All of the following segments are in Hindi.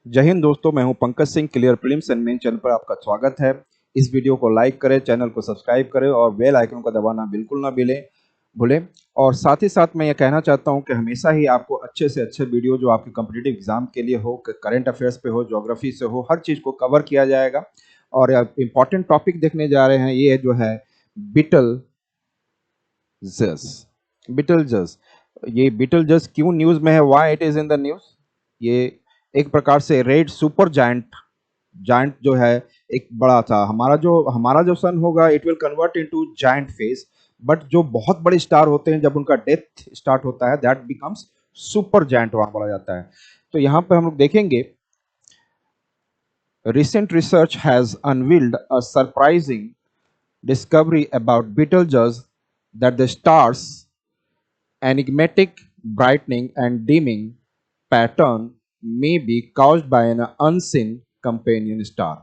जय हिंद दोस्तों, मैं हूं Pankaj Singh. Clear prelims and main channel पर आपका स्वागत है। इस वीडियो को लाइक करें, चैनल को सब्सक्राइब करें और बेल आइकन को दबाना बिल्कुल ना भूलें। और साथ ही साथ मैं ये कहना चाहता हूं कि हमेशा ही आपको अच्छे से अच्छे वीडियो जो आपके कॉम्पिटिटिव एग्जाम के लिए हो, करंट अफेयर्स पे हो, ज्योग्राफी से हो, हर चीज़ को कवर किया जाएगा। और इम्पॉर्टेंट टॉपिक देखने जा रहे हैं, ये जो है बिटल जस। बिटल जस, ये बिटल जस क्यों न्यूज़ में है, why it is in the news. ये एक प्रकार से रेड सुपर जायंट जो है, एक बड़ा था। हमारा जो सन होगा, it will convert into giant face. But जो बहुत बड़े स्टार होते हैं, जब उनका डेथ स्टार्ट होता है, दैट बिकम्स सुपर जायंट, वहां बोला जाता है। तो यहाँ पे हम लोग देखेंगे, recent research has unveiled a surprising discovery about Betelgeuse that the star's enigmatic brightening and dimming pattern may be caused by an unseen companion star।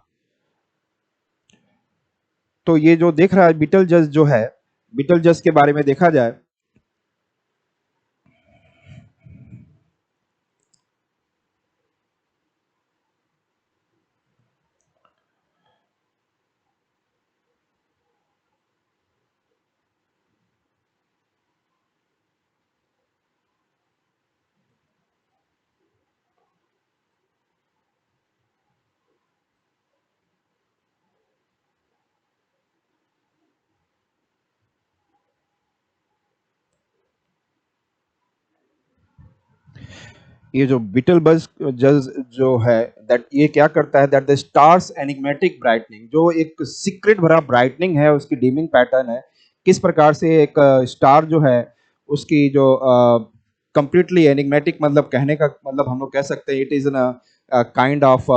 तो ये जो देख रहा है बीटलजस जो है, बीटलजस के बारे में देखा जाए, ये जो बीटल बज जज जो है, दैट ये क्या करता है, that the stars enigmatic brightening, जो एक सीक्रेट भरा ब्राइटनिंग है, उसकी डिमिंग पैटर्न है। किस प्रकार से एक स्टार जो है, उसकी जो कंप्लीटली एनिग्मेटिक, मतलब कहने का मतलब हम लोग कह सकते हैं, it is an kind of,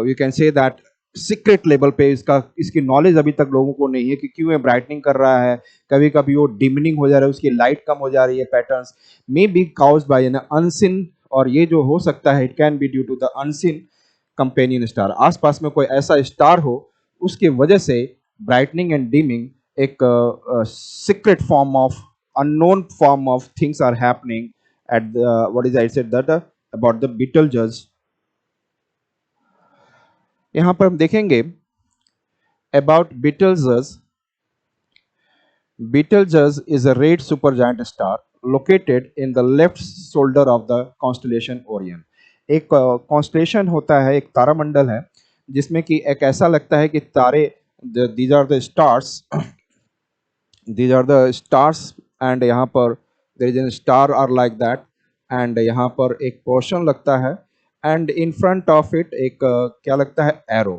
you can say that secret level पे इसकी नॉलेज अभी तक लोगों को नहीं है कि क्यों ये ब्राइटनिंग कर रहा है। कभी कभी वो डिमनिंग हो जा रहा है, उसकी लाइट कम हो जा रही है, patterns may be caused by an unseen. और ये जो हो सकता है, it can be due to the unseen companion star. आसपास में कोई ऐसा स्टार हो, उसके वजह से ब्राइटनिंग एंड डिमिंग, एक secret form of, unknown form of things are happening at the, what is I said that about the Betelgeuse. यहाँ पर हम देखेंगे about Betelgeuse. Betelgeuse is a red supergiant star located in the left shoulder of the constellation Orion। एक कॉन्स्टेलेशन होता है, एक तारामंडल है, जिसमें कि एक ऐसा लगता है कि तारे, these are the stars, these are the stars, and यहाँ पर there is an star or like that. And यहाँ पर एक पोर्शन लगता है, and in front of it एक क्या लगता है, एरो।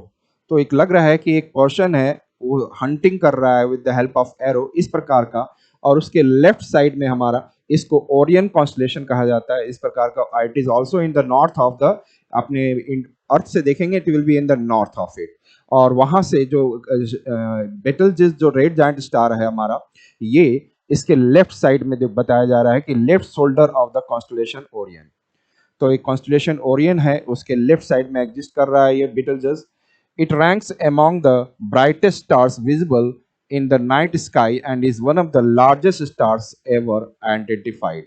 तो एक लग रहा है कि एक पोर्शन है, वो हंटिंग कर रहा है with the help of arrow, इस प्रकार का। और उसके लेफ्ट साइड में हमारा, इसको ओरियन कॉन्स्टलेशन कहा जाता है, इस प्रकार का। It is also in the north of the, अपने अर्थ से देखेंगे, it will be in the north of it. और वहां से जो बेटलजिस, जो रेड जायंट स्टार है हमारा, ये इसके लेफ्ट साइड में बताया जा रहा है कि left shoulder of the constellation Orion. तो एक कॉन्स्टलेशन ओरियन है, उसके लेफ्ट साइड में एग्जिस्ट कर रहा है ये Betelgeuse. It ranks among the brightest stars visible in the night sky and is one of the largest stars ever identified.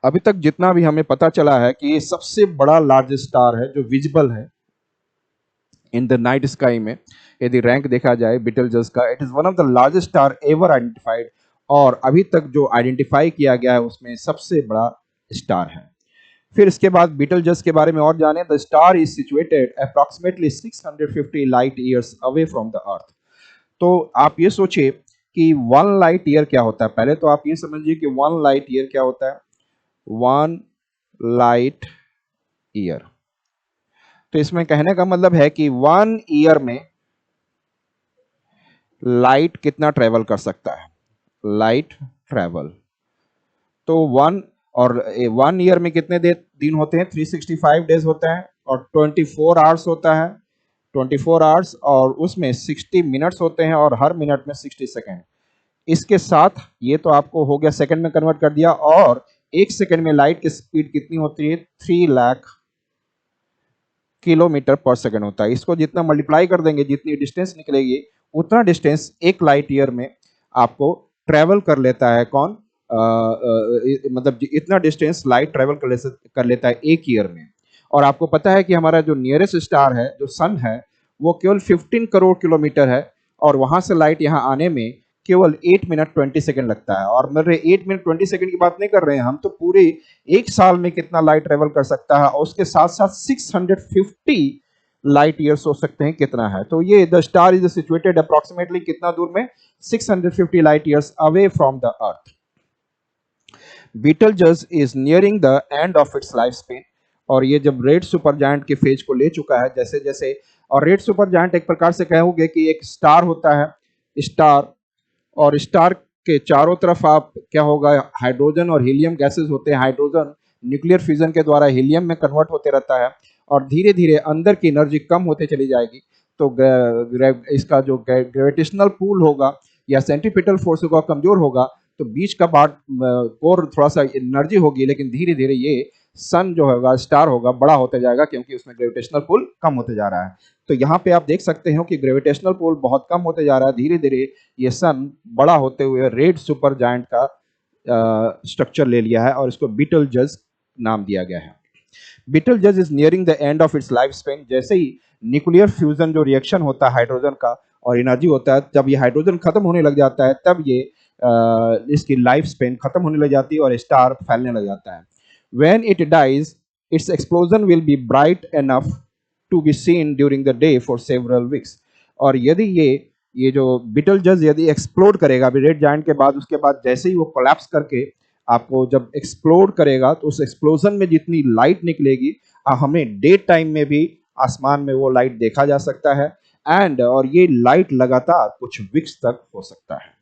अभी तक जितना भी हमें पता चला है कि ये सबसे बड़ा लार्जेस्ट स्टार है जो विजिबल है इन द नाइट स्काई में। यदि रैंक देखा जाए बीटलजस का, it is one of the largest star ever identified. और अभी तक जो आइडेंटिफाई किया गया है, उसमें सबसे बड़ा स्टार है। फिर इसके बाद बीटलजस के बारे में और जाने। The star is situated approximately 650 light years away from the अर्थ। तो आप ये सोचिए कि 1 लाइट ईयर क्या होता है। पहले तो आप ये समझिए कि 1 लाइट ईयर क्या होता है। 1 लाइट ईयर, तो इसमें कहने का मतलब है कि 1 ईयर में लाइट कितना ट्रेवल कर सकता है, लाइट ट्रेवल। तो 1 ईयर में कितने दिन होते हैं, 365 डेज होता है, और 24 आवर्स होता है, 24 आवर्स, और उसमें 60 मिनट्स होते हैं, और हर मिनट में 60 सेकेंड। इसके साथ ये तो आपको हो गया, सेकंड में कन्वर्ट कर दिया। और 1 सेकंड में लाइट की स्पीड कितनी होती है, 3 लाख किलोमीटर पर सेकंड होता है। इसको जितना मल्टीप्लाई कर देंगे, जितनी डिस्टेंस निकलेगी, उतना डिस्टेंस 1 लाइट ईयर में आपको ट्रेवल कर लेता है। कौन, मतलब इतना डिस्टेंस लाइट ट्रेवल कर लेता है 1 ईयर में। और आपको पता है कि हमारा जो नियरेस्ट स्टार है, जो सन है, वो केवल 15 करोड़ किलोमीटर है और वहां से लाइट यहाँ आने में केवल 8 मिनट 20 सेकंड लगता है। और मेरे 8 मिनट 20 सेकंड की बात नहीं कर रहे हैं हम, तो पूरे एक साल में कितना लाइट ट्रेवल कर सकता है, और उसके साथ साथ 650 लाइट ईयर्स हो सकते हैं, कितना है। तो ये the star is situated approximately कितना दूर में, 650 light years away from the earth. Betelgeuse is nearing the end of its life span, और ये जब रेड सुपर जायंट के फेज को ले चुका है जैसे जैसे, और रेड सुपर जायंट एक प्रकार से कहोगे कि एक स्टार होता है, स्टार, और स्टार के चारों तरफ आप क्या होगा, हाइड्रोजन और हीलियम गैसेस होते हैं। हाइड्रोजन न्यूक्लियर फ्यूजन के द्वारा हीलियम में कन्वर्ट होते रहता है और धीरे धीरे अंदर की एनर्जी कम होते चली जाएगी। तो इसका जो ग्रेविटेशनल पूल होगा या सेंट्रीपिटल फोर्स होगा कमजोर होगा, तो बीच का पार्ट कोर थोड़ा सा एनर्जी होगी, लेकिन धीरे धीरे ये सन जो होगा, स्टार होगा, बड़ा होते जाएगा क्योंकि उसमें ग्रेविटेशनल पुल कम होते जा रहा है। तो यहाँ पे आप देख सकते हो कि ग्रेविटेशनल पुल बहुत कम होते जा रहा है, धीरे धीरे ये सन बड़ा होते हुए रेड सुपर जायंट का स्ट्रक्चर ले लिया है और इसको बीटलजस नाम दिया गया है। Betelgeuse is nearing the end of its life span. जैसे ही न्यूक्लियर फ्यूजन जो रिएक्शन होता है हाइड्रोजन का और एनर्जी होता है, जब ये हाइड्रोजन खत्म होने लग जाता है, तब ये इसकी लाइफ स्पेन खत्म होने लग जाती है और स्टार फैलने लग जाता है। When it dies, its explosion will be bright enough to be seen during the day for several weeks. और यदि ये जो बीटलजस यदि एक्सप्लोड करेगा अभी रेड जायंट के बाद, उसके बाद जैसे ही वो कोलैप्स करके आपको जब एक्सप्लोड करेगा, तो उस एक्सप्लोजन में जितनी लाइट निकलेगी, हमें डे टाइम में भी आसमान में वो लाइट देखा जा सकता है। एंड और ये लाइट लगातार कुछ वीक्स तक हो सकता है।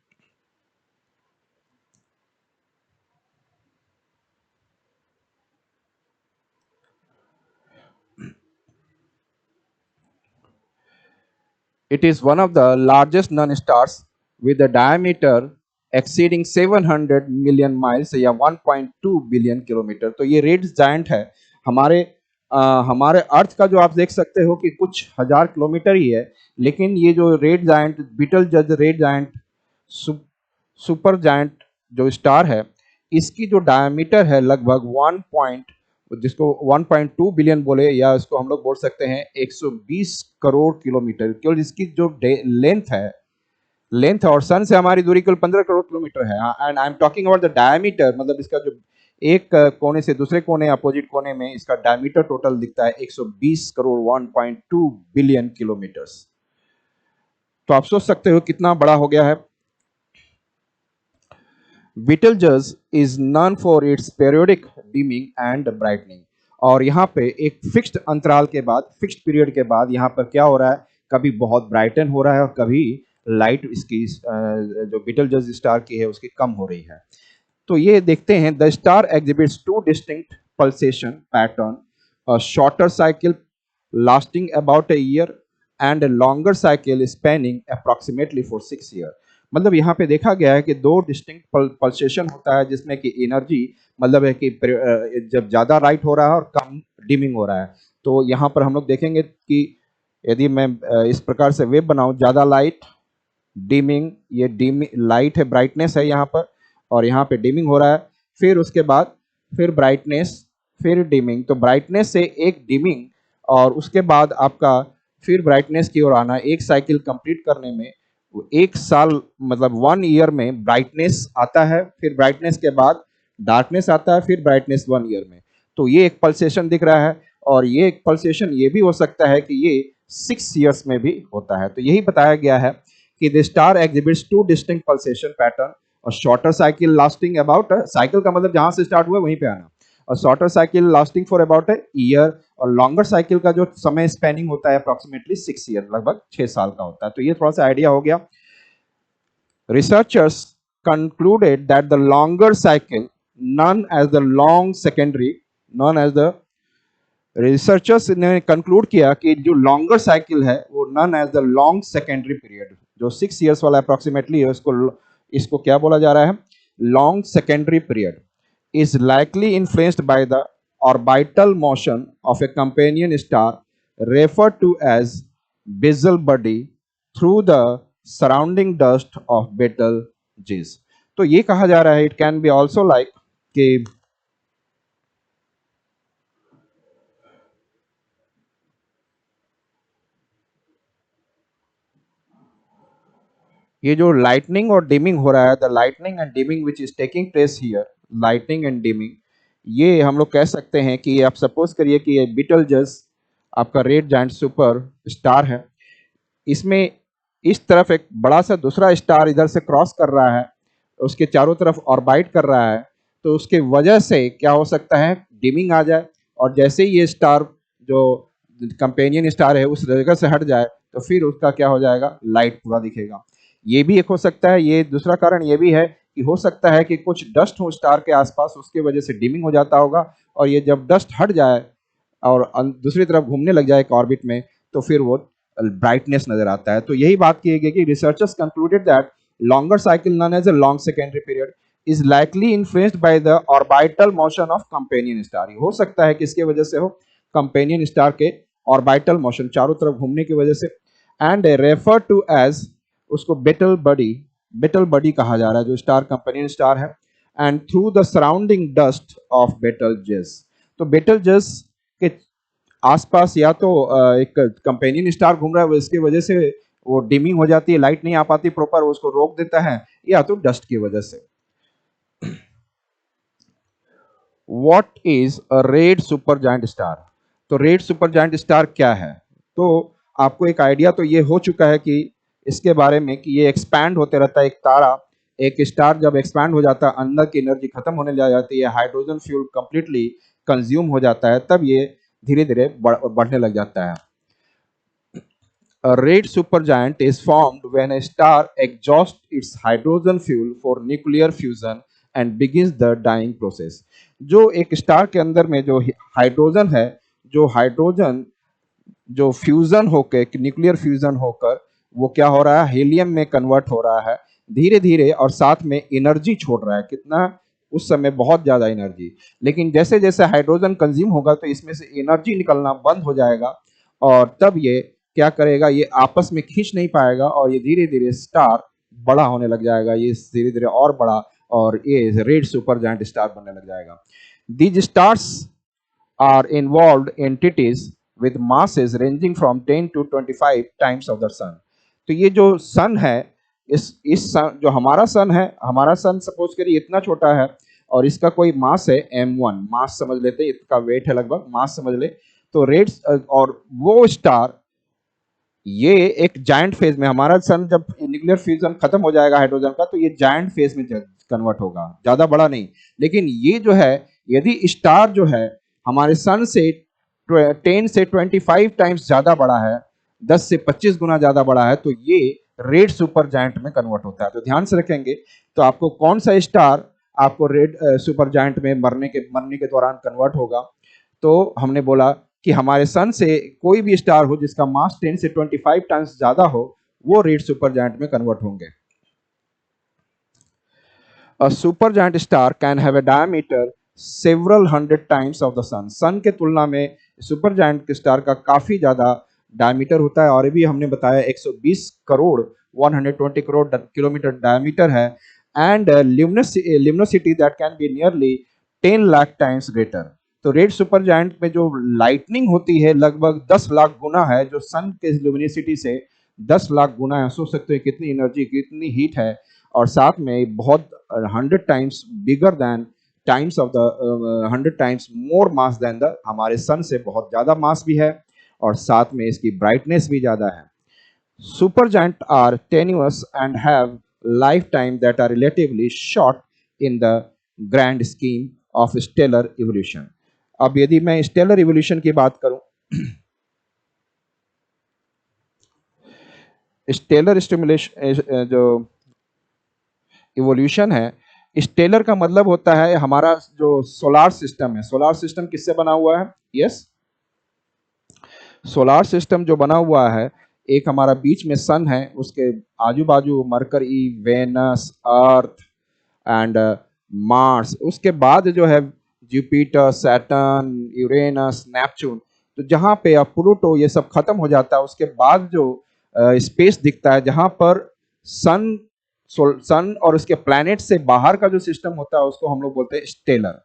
It is one of the largest non-stars with a diameter exceeding 700 million miles या 1.2 बिलियन किलोमीटर। तो ये रेड जायंट है, हमारे हमारे अर्थ का जो आप देख सकते हो कि कुछ हजार किलोमीटर ही है, लेकिन ये जो red giant, Betelgeuse red giant super giant जो स्टार है, इसकी जो डायमीटर है लगभग 1 पॉइंट, जिसको 1.2 बिलियन बोले, या इसको हम लोग बोल सकते हैं 120 करोड़ किलोमीटर, केवल इसकी जो लेंथ है, और सन से हमारी दूरी केवल 15 करोड़ किलोमीटर है। And I am talking about the diameter, मतलब इसका जो एक कोने से दूसरे कोने, अपोजिट कोने में इसका डायमीटर टोटल दिखता है 120 करोड़ 1.2 बिलियन किलोमीटर्स। तो आप सोच सकते हो कितना बड़ा हो गया है। Betelgeuse is known for its periodic dimming and brightening, और यहाँ पे एक फिक्स्ड अंतराल के बाद, फिक्स्ड पीरियड के बाद यहाँ पर क्या हो रहा है, कभी बहुत ब्राइटन हो रहा है और कभी लाइट इसकी जो बीटलजस स्टार की है उसकी कम हो रही है। तो ये देखते हैं, the star exhibits two distinct pulsation pattern, a shorter cycle lasting about a year and a longer cycle spanning approximately for 6 years। मतलब यहाँ पे देखा गया है कि दो डिस्टिंक्ट पल्सेशन होता है, जिसमें कि एनर्जी मतलब है कि जब ज़्यादा राइट हो रहा है और कम डिमिंग हो रहा है। तो यहाँ पर हम लोग देखेंगे कि यदि मैं इस प्रकार से वेव बनाऊँ, ज़्यादा लाइट, डिमिंग, ये डिमिंग लाइट है, ब्राइटनेस है यहाँ पर, और यहाँ पे डिमिंग हो रहा है, फिर उसके बाद फिर ब्राइटनेस, फिर डिमिंग। तो ब्राइटनेस से एक डिमिंग और उसके बाद आपका फिर ब्राइटनेस की ओर आना, एक साइकिल कंप्लीट करने में एक साल, मतलब 1 ईयर में ब्राइटनेस आता है, फिर ब्राइटनेस के बाद डार्कनेस आता है, फिर ब्राइटनेस 1 ईयर में। तो ये एक पल्सेशन दिख रहा है, और ये एक पल्सेशन ये भी हो सकता है कि ये 6 ईयर्स में भी होता है। तो यही बताया गया है कि the star exhibits two distinct pulsation pattern, और shorter cycle lasting about, cycle का मतलब जहां से स्टार्ट हुआ वहीं पे आना, और shorter cycle lasting for about a year, और लॉन्गर साइकिल का जो समय स्पेनिंग होता है अप्रोक्सीमेटली 6 ईयर, लगभग 6 साल का होता है। तो ये थोड़ा सा आइडिया हो गया। Researchers concluded that the longer cycle, known as the long secondary, known as the researchers ने कंक्लूड किया कि जो लॉन्गर साइकिल है वो known as the long secondary period, जो 6 ईयर्स वाला अप्रोक्सीमेटली है, इसको क्या बोला जा रहा है, long secondary period, is likely influenced by the orbital motion of a companion star referred to as basal body through the surrounding dust of Betelgeuse। तो ये कहा जा रहा है, it can B also like कि ये जो लाइटनिंग और डिमिंग हो रहा है, the lightning and dimming which is taking place here, lightning and dimming, ये हम लोग कह सकते हैं कि आप सपोज करिए कि ये बीटलजस आपका रेड जायंट सुपर स्टार है, इसमें इस तरफ एक बड़ा सा दूसरा स्टार इधर से क्रॉस कर रहा है, उसके चारों तरफ ऑर्बिट कर रहा है, तो उसके वजह से क्या हो सकता है, डिमिंग आ जाए, और जैसे ही ये स्टार जो कंपेनियन स्टार है उस जगह से हट जाए तो फिर उसका क्या हो जाएगा, लाइट पूरा दिखेगा। ये भी एक हो सकता है, ये दूसरा कारण ये भी है कि हो सकता है कि कुछ डस्ट हो स्टार के आसपास, उसके वजह से डिमिंग हो जाता होगा, और ये जब डस्ट हट जाए और दूसरी तरफ घूमने लग जाए एक ऑर्बिट में, तो फिर वो ब्राइटनेस नजर आता है। तो यही बात की गई कि researchers concluded that longer cycle known as a long secondary period is likely influenced by the orbital motion of companion star. हो सकता है कि इसके वजह से हो कंपेनियन स्टार के ऑर्बिटल मोशन, चारों तरफ घूमने की वजह से, एंड रेफर टू एज, उसको बेटल बडी कहा जा रहा है जो स्टार कंपेनियन स्टार है, and through the surrounding dust of Betelgeuse. तो बेटलजस के आसपास या तो एक कंपेनियन स्टार घूम रहा है, इसकी वजह से वो डिमिंग हो जाती है, लाइट नहीं आ पाती प्रॉपर, उसको रोक देता है, या तो डस्ट की वजह से। What is a red super giant star? तो रेड सुपर जायंट स्टार क्या है? तो आपको एक आइडिया तो ये हो चुका है कि इसके बारे में कि ये एक्सपैंड होते रहता है, एक तारा, एक स्टार जब एक्सपैंड हो जाता है, अंदर की एनर्जी खत्म होने लग जाती है, हाइड्रोजन फ्यूल कंप्लीटली कंज्यूम हो जाता है, तब ये धीरे धीरे बढ़ने लग जाता है। A red supergiant is formed when a star exhausts its hydrogen fuel for nuclear fusion and begins the dying process। जो एक स्टार के अंदर में जो हाइड्रोजन है, जो हाइड्रोजन जो फ्यूजन होकर, न्यूक्लियर फ्यूजन होकर वो क्या हो रहा है, हीलियम में कन्वर्ट हो रहा है धीरे धीरे, और साथ में एनर्जी छोड़ रहा है, कितना, उस समय बहुत ज्यादा एनर्जी। लेकिन जैसे जैसे हाइड्रोजन कंज्यूम होगा तो इसमें से एनर्जी निकलना बंद हो जाएगा, और तब ये क्या करेगा, ये आपस में खींच नहीं पाएगा, और ये धीरे धीरे स्टार बड़ा होने लग जाएगा, ये धीरे धीरे और बड़ा, और ये रेड सुपर जायंट स्टार बनने लग जाएगा। These stars are involved entities with masses ranging from 10 to 25 times of the sun। तो ये जो सन है, इस सन, जो हमारा सन है, हमारा सन सपोज करिए इतना छोटा है, और इसका कोई मास है m1, मास समझ लेते हैं, इसका वेट है लगभग, मास समझ ले। तो रेड्स और वो स्टार, ये एक जायंट फेज में, हमारा सन जब न्यूक्लियर फ्यूजन खत्म हो जाएगा हाइड्रोजन का, तो ये जायंट फेज में कन्वर्ट होगा, ज्यादा बड़ा नहीं। लेकिन ये जो है, यदि स्टार जो है हमारे सन से 10 से 25 टाइम्स ज्यादा बड़ा है, 10 से 25 गुना ज्यादा बड़ा है, तो ये रेड सुपर जायंट में कन्वर्ट होता है। तो ध्यान से रखेंगे, तो आपको कौन सा स्टार आपको रेड सुपर जायंट में मरने के दौरान कन्वर्ट होगा, तो हमने बोला कि हमारे सन से कोई भी स्टार हो जिसका मास 10 से 25 टाइम्स ज्यादा हो, वो रेड सुपर जायंट में कन्वर्ट होंगे। A supergiant star can have a diameter several hundred times of the sun। सन के तुलना में सुपर जायंट स्टार का काफी ज्यादा डायमीटर होता है, और ये भी हमने बताया 120 करोड़ 120 करोड़ किलोमीटर डायमीटर है, and luminosity that can be nearly 10 lakh times greater. तो रेड सुपर जायंट में जो लाइटनिंग होती है लगभग 10 लाख गुना है, जो सन के ल्यूमिनिसिटी से 10 लाख गुना है। सोच सकते हो कितनी एनर्जी, कितनी हीट है, और साथ में बहुत 100 times bigger than times of the 100 times more mass than the, हमारे सन से बहुत ज्यादा मास भी है, और साथ में इसकी ब्राइटनेस भी ज्यादा है। Supergiant are tenuous and have lifetime that are relatively short in the grand scheme of stellar evolution। अब यदि मैं स्टेलर इवोल्यूशन की बात करूं, स्टेलर स्टिमुलेशन जो इवोल्यूशन है, स्टेलर का मतलब होता है हमारा जो सोलार सिस्टम है। सोलार सिस्टम किससे बना हुआ है? यस, सोलार सिस्टम जो बना हुआ है, एक हमारा बीच में सन है, उसके आजू बाजू Mercury, Venus, Earth and Mars, उसके बाद जो है जुपिटर, सैटर्न, यूरेनस, नेपच्यून। तो जहाँ पे अब प्लूटो ये सब खत्म हो जाता है, उसके बाद जो स्पेस दिखता है जहाँ पर सन सन और उसके प्लैनेट से बाहर का जो सिस्टम होता है उसको हम लोग बोलते हैं स्टेलर।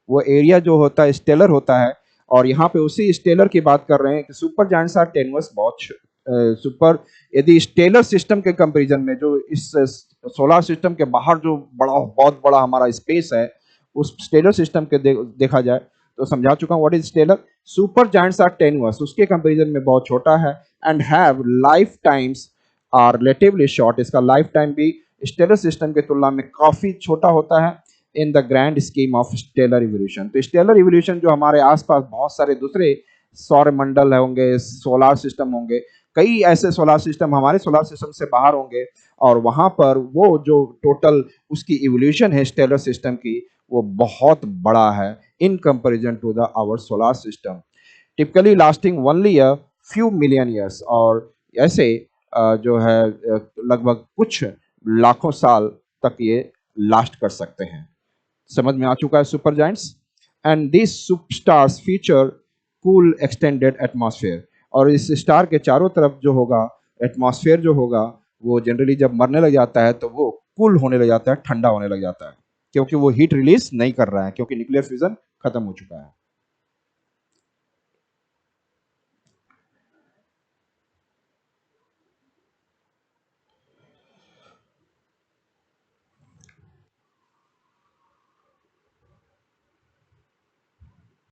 वो एरिया जो होता है स्टेलर होता है, और यहाँ पे उसी स्टेलर की बात कर रहे हैं कि सुपर जायंट्स आर टेनुअस, बहुत सुपर यदि स्टेलर सिस्टम के कंपैरिजन में जो इस सोलर सिस्टम के बाहर जो बहुत बड़ा हमारा स्पेस है, उस स्टेलर सिस्टम के देखा जाए तो समझा चुका हूँ what is stellar. Super giants are tenuous, उसके कंपैरिजन में बहुत छोटा है, and have life times are relatively short, इसका लाइफ टाइम भी स्टेलर सिस्टम के तुलना में काफी छोटा होता है in the grand scheme of stellar evolution. तो स्टेलर इवोल्यूशन जो हमारे आसपास बहुत सारे दूसरे सौर मंडल होंगे, सोलर सिस्टम होंगे, कई ऐसे सोलर सिस्टम हमारे सोलर सिस्टम से बाहर होंगे, और वहां पर वो जो टोटल उसकी इवोल्यूशन है स्टेलर सिस्टम की, वो बहुत बड़ा है in comparison to the our solar system, typically lasting only a few million years, और ऐसे जो है लगभग कुछ लाखों साल तक ये लास्ट कर सकते हैं। समझ में आ चुका है super giants. And this superstars feature cool extended atmosphere, और इस स्टार के चारों तरफ जो होगा एटमॉस्फेयर जो होगा वो जनरली जब मरने लग जाता है तो वो कूल होने लग जाता है, ठंडा होने लग जाता है, क्योंकि वो हीट रिलीज नहीं कर रहा है, क्योंकि न्यूक्लियर फ्यूजन खत्म हो चुका है।